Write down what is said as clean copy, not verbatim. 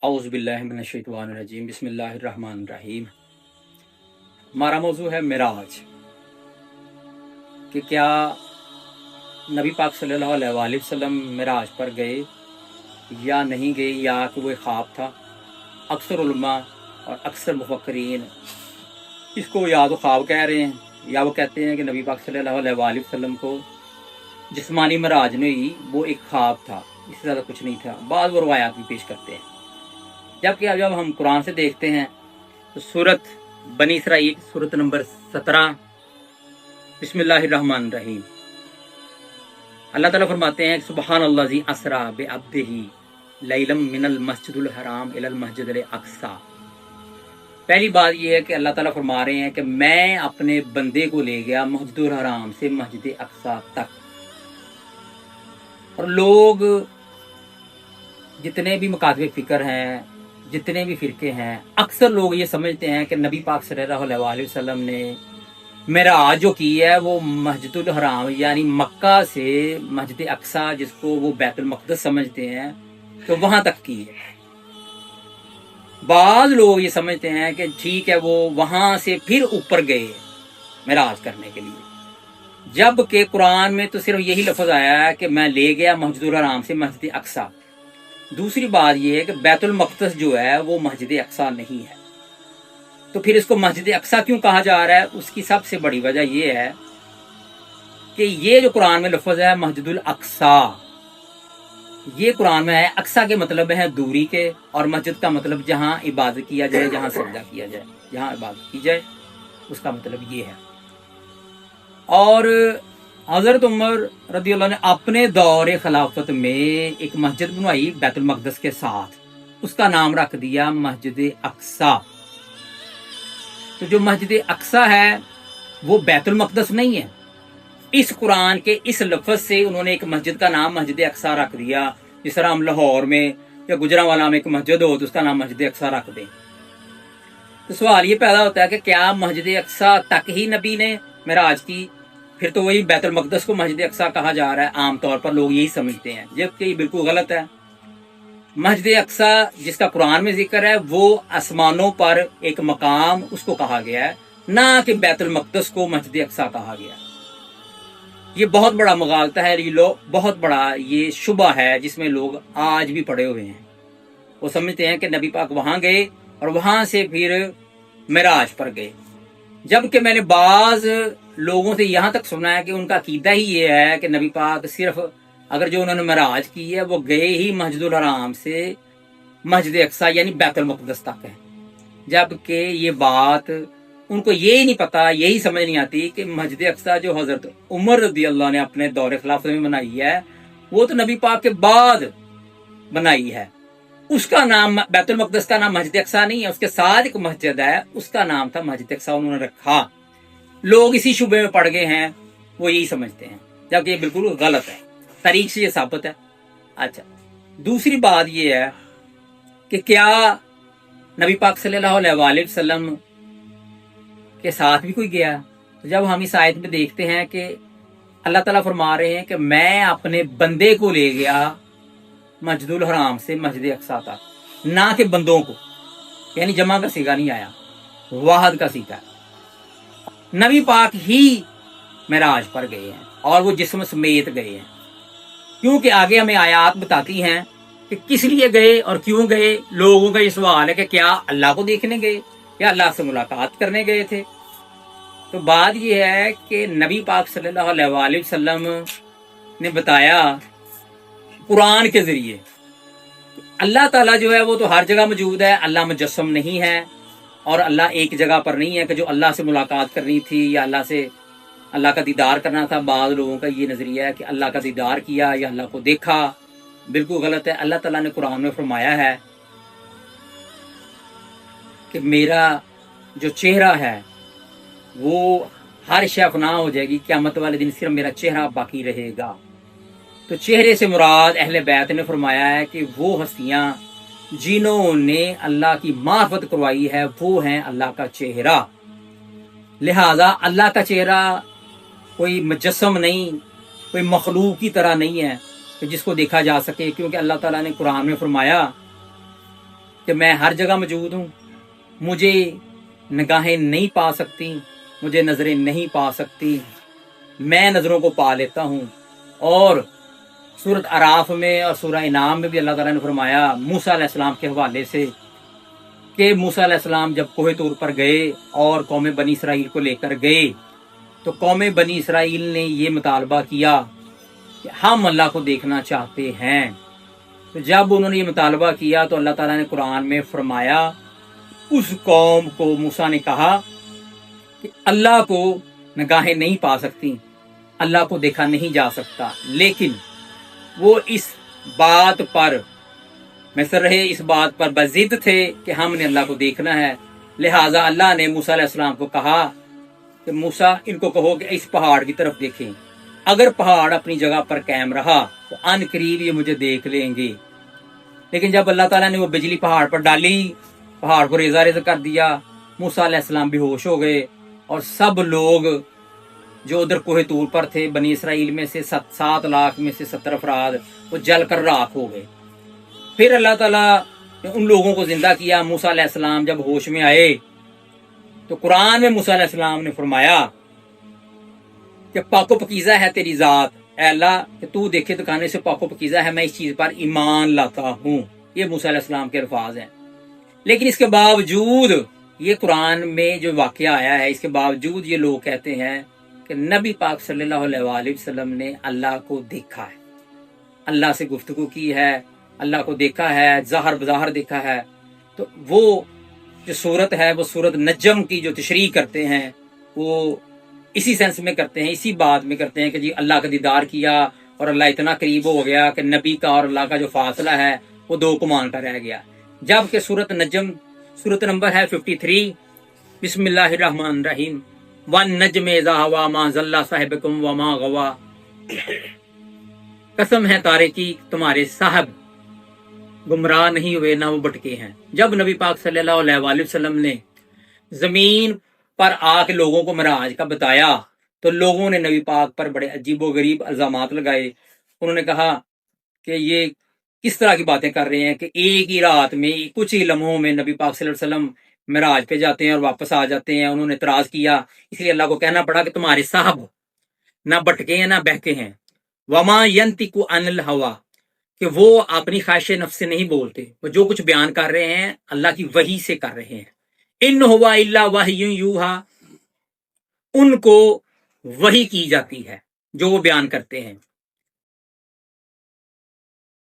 औज़ुबिल्लाहि मिनश्शैतानिर्रजीम बिस्मिल्लाहिर्रहमानिर्रहीम। हमारा मौजू है मिराज कि क्या नबी पाक सल्लल्लाहु अलैहि वसल्लम मिराज पर गए या नहीं गए, या कि वो एक ख्वाब था। अक्सर उलमा और अक्सर मुफक्किरीन इसको या तो ख्वाब कह रहे हैं, या वो कहते हैं कि नबी पाक सल्लल्लाहु अलैहि वसल्लम को जिस्मानी मिराज नहीं हुई, वो एक ख्वाब था, इससे ज़्यादा कुछ नहीं था। बाद वो रवायात भी पेश करते हैं। जबकि जब हम कुरान से देखते हैं तो सूरत बनी इसराइल सूरत नंबर 17 बिस्मिल्लाहिर्रहमानिर्रहीम, अल्लाह ताला फरमाते हैं सुबहानल्लाज़ी असरा बिअब्दिही लैलम मिनल मस्जिदुल हराम इलल मस्जिदिल अक्सा। पहली बात यह है कि अल्लाह ताला फरमा रहे हैं कि मैं अपने बंदे को ले गया मस्जिदुल हराम से मस्जिद अक्सा तक। और लोग जितने भी मुकातबे फ़िक्र हैं, जितने भी फ़िरके हैं, अक्सर लोग ये समझते हैं कि नबी पाक सल्लल्लाहु अलैहि वसल्लम ने मेराज जो की है वो मस्जिदुल हराम यानी मक्का से मस्जिद अक्सा, जिसको वो बैतुल मक़दस समझते हैं, तो वहाँ तक की है। बाज़ लोग ये समझते हैं कि ठीक है, वो वहाँ से फिर ऊपर गए मेराज करने के लिए, जबकि कुरान में तो सिर्फ यही लफ्ज़ आया है कि मैं ले गया मस्जिदुल हराम से मस्जिद अक्सा। दूसरी बात यह है कि बैतुल मक़दस जो है वो मस्जिद अक्सा नहीं है, तो फिर इसको मस्जिद अक्सा क्यों कहा जा रहा है? उसकी सबसे बड़ी वजह यह है कि ये जो कुरान में लफ्ज़ है मस्जिदुल अक्सा, ये कुरान में है। अक्सा के मतलब है दूरी के, और मस्जिद का मतलब जहाँ इबादत किया जाए, जहाँ सजदा किया जाए, जहाँ इबादत की जाए, उसका मतलब ये है। और हज़रत उमर रज़ियल्लाहु अन्हु ने अपने दौरे खिलाफत में एक मस्जिद बनवाई बैतुल मक़दस के साथ, उसका नाम रख दिया मस्जिद अक्सा। तो जो मस्जिद अक्सा है वो बैतुल मक़दस नहीं है। इस कुरान के इस लफ्ज़ से उन्होंने एक मस्जिद का नाम मस्जिद अक्सा रख दिया। जिस तरह हम लाहौर में या गुजरांवाला में एक मस्जिद हो तो उसका नाम मस्जिद अक्सा रख दें। तो सवाल ये पैदा होता है कि क्या मस्जिद अक्सा तक ही नबी ने मेराज की? फिर तो वही बैतुल मक़दस को मस्जिद अक्सा कहा जा रहा है। आमतौर पर लोग यही समझते हैं, जबकि ये बिल्कुल गलत है। मस्जिद अक्सा जिसका कुरान में जिक्र है वो आसमानों पर एक मकाम, उसको कहा गया है, ना कि बैतुल मक़दस को मस्जिद अक्सा कहा गया। ये बहुत बड़ा मुगालता है, ये बहुत बड़ा ये शुबा है जिसमें लोग आज भी पड़े हुए हैं। वो समझते हैं कि नबी पाक वहां गए और वहां से फिर मेराज पर गए, जबकि मैंने बाज लोगों से यहाँ तक सुना है कि उनका अकीदा ही ये है कि नबी पाक सिर्फ अगर जो उन्होंने मेराज की है वो गए ही मस्जिदुल हराम से मस्जिद अक्सा यानी बैतुल मक़दस तक है। जबकि ये बात उनको यही नहीं पता, यही समझ नहीं आती कि मस्जिद अक्सा जो हज़रत उमर रज़ियल्लाहु ने अपने दौरे खिलाफत में बनाई है वो तो नबी पाक के बाद बनाई है। उसका नाम बैतुल मक़दस का नाम मस्जिद अक्सा नहीं है, उसके साथ एक मस्जिद है, उसका नाम था मस्जिद अक्सा, उन्होंने रखा। लोग इसी शुबे में पड़ गए हैं, वो यही समझते हैं, जबकि ये बिल्कुल गलत है। तारीख से ये साबित है। अच्छा, दूसरी बात ये है कि क्या नबी पाक सल्लल्लाहु अलैहि वसल्लम के साथ भी कोई गया? तो जब हम इस आयत में देखते हैं कि अल्लाह ताला फरमा रहे हैं कि मैं अपने बंदे को ले गया मस्जिदुल हराम से मस्जिद अक्सा तक, ना कि बंदों को, यानी जमा का सीगा नहीं आया, वाहद का सीगा। नबी पाक ही मेराज पर गए हैं और वो जिस्म समेत गए हैं, क्योंकि आगे हमें आयात बताती हैं कि किस लिए गए और क्यों गए। लोगों का ये सवाल है कि क्या अल्लाह को देखने गए या अल्लाह से मुलाकात करने गए थे? तो बात यह है कि नबी पाक सल्लल्लाहु अलैहि वसल्लम ने बताया कुरान के जरिए अल्लाह ताला जो है वो तो हर जगह मौजूद है, अल्लाह मुजस्सम नहीं है, और अल्लाह एक जगह पर नहीं है कि जो अल्लाह से मुलाकात करनी थी या अल्लाह का दीदार करना था। बाद लोगों का ये नज़रिया है कि अल्लाह का दीदार किया या अल्लाह को देखा, बिल्कुल गलत है। अल्लाह ताला ने कुरान में फरमाया है कि मेरा जो चेहरा है वो हर शय फना हो जाएगी, क़यामत वाले दिन सिर्फ मेरा चेहरा बाकी रहेगा। तो चेहरे से मुराद अहले बैत ने फरमाया है कि वो हस्तियाँ जिन्होंने अल्लाह की मार्फत करवाई है वो हैं अल्लाह का चेहरा। लिहाजा अल्लाह का चेहरा कोई मुजस्सम नहीं, कोई मखलूक की तरह नहीं है कि जिसको देखा जा सके, क्योंकि अल्लाह ताला ने कुरान में फरमाया کہ میں ہر جگہ موجود ہوں، مجھے نگاہیں نہیں پا سکتی، مجھے نظریں نہیں پا سکتی، میں نظروں کو پا لیتا ہوں۔ اور سورۃ اعراف میں اور سورہ انعام میں بھی اللہ تعالیٰ نے فرمایا موسیٰ علیہ السلام کے حوالے سے کہ موسیٰ علیہ السلام جب کوہ طور پر گئے اور قوم بنی اسرائیل کو لے کر گئے تو قوم بنی اسرائیل نے یہ مطالبہ کیا کہ ہم اللہ کو دیکھنا چاہتے ہیں۔ تو جب انہوں نے یہ مطالبہ کیا تو اللہ تعالیٰ نے قرآن میں فرمایا، اس قوم کو موسیٰ نے کہا کہ اللہ کو نگاہیں نہیں پا سکتی، اللہ کو دیکھا نہیں جا سکتا، لیکن وہ اس بات پر مصر رہے، اس بات پر بضد تھے کہ ہم نے اللہ کو دیکھنا ہے۔ لہٰذا اللہ نے موسیٰ علیہ السلام کو کہا کہ موسیٰ ان کو کہو کہ اس پہاڑ کی طرف دیکھیں، اگر پہاڑ اپنی جگہ پر قائم رہا تو ان قریب یہ مجھے دیکھ لیں گے۔ لیکن جب اللہ تعالیٰ نے وہ بجلی پہاڑ پر ڈالی، پہاڑ کو ریزہ ریزہ کر دیا، موسیٰ علیہ السلام بے ہوش ہو گئے، اور سب لوگ جو ادھر کوہ طور پر تھے بنی اسرائیل میں سے 7 لاکھ میں سے 70 افراد وہ جل کر راکھ ہو گئے۔ پھر اللہ تعالیٰ نے ان لوگوں کو زندہ کیا۔ موسیٰ علیہ السلام جب ہوش میں آئے تو قرآن میں موسیٰ علیہ السلام نے فرمایا کہ پاک و پکیزہ ہے تیری ذات، اے اللہ کہ تو دیکھے دکھانے سے پاک و پکیزہ ہے، میں اس چیز پر ایمان لاتا ہوں۔ یہ موسیٰ علیہ السلام کے الفاظ ہیں۔ لیکن اس کے باوجود یہ قرآن میں جو واقعہ آیا ہے، اس کے باوجود یہ لوگ کہتے ہیں کہ نبی پاک صلی اللہ علیہ وآلہ وسلم نے اللہ کو دیکھا ہے، اللہ سے گفتگو کی ہے، اللہ کو دیکھا ہے، ظاہر بظاہر دیکھا ہے۔ تو وہ جو صورت ہے وہ صورت نجم کی جو تشریح کرتے ہیں وہ اسی سینس میں کرتے ہیں، اسی بات میں کرتے ہیں کہ جی اللہ کا دیدار کیا اور اللہ اتنا قریب ہو گیا کہ نبی کا اور اللہ کا جو فاصلہ ہے وہ 2 کمان کا رہ گیا۔ جبکہ سورۃ نجم سورۃ نمبر ہے 53۔ بسم اللہ الرحمن الرحیم، وَالنَّجْمِ إِذَا هَوَىٰ مَا ضَلَّ صَاحِبُكُمْ وَمَا غَوَىٰ، قسم ہے تارے کی تمہارے صاحب گمراہ نہیں ہوئے نہ وہ بھٹکے ہیں۔ جب نبی پاک صلی اللہ علیہ وآلہ وسلم نے زمین پر آ کے لوگوں کو معراج کا بتایا تو لوگوں نے نبی پاک پر بڑے عجیب و غریب الزامات لگائے۔ انہوں نے کہا کہ یہ کس طرح کی باتیں کر رہے ہیں کہ ایک ہی رات میں کچھ ہی لمحوں میں نبی پاک صلی اللہ علیہ وسلم معراج پہ جاتے ہیں اور واپس آ جاتے ہیں۔ انہوں نے اعتراض کیا، اس لیے اللہ کو کہنا پڑا کہ تمہارے صاحب نہ بھٹکے ہیں نہ بہکے ہیں۔ وما ينطق عن الهوى، کہ وہ اپنی خواہش نفس سے نہیں بولتے، وہ جو کچھ بیان کر رہے ہیں اللہ کی وحی سے کر رہے ہیں۔ ان هو الا وحی یوحى، ان کو وحی کی جاتی ہے جو وہ بیان کرتے ہیں۔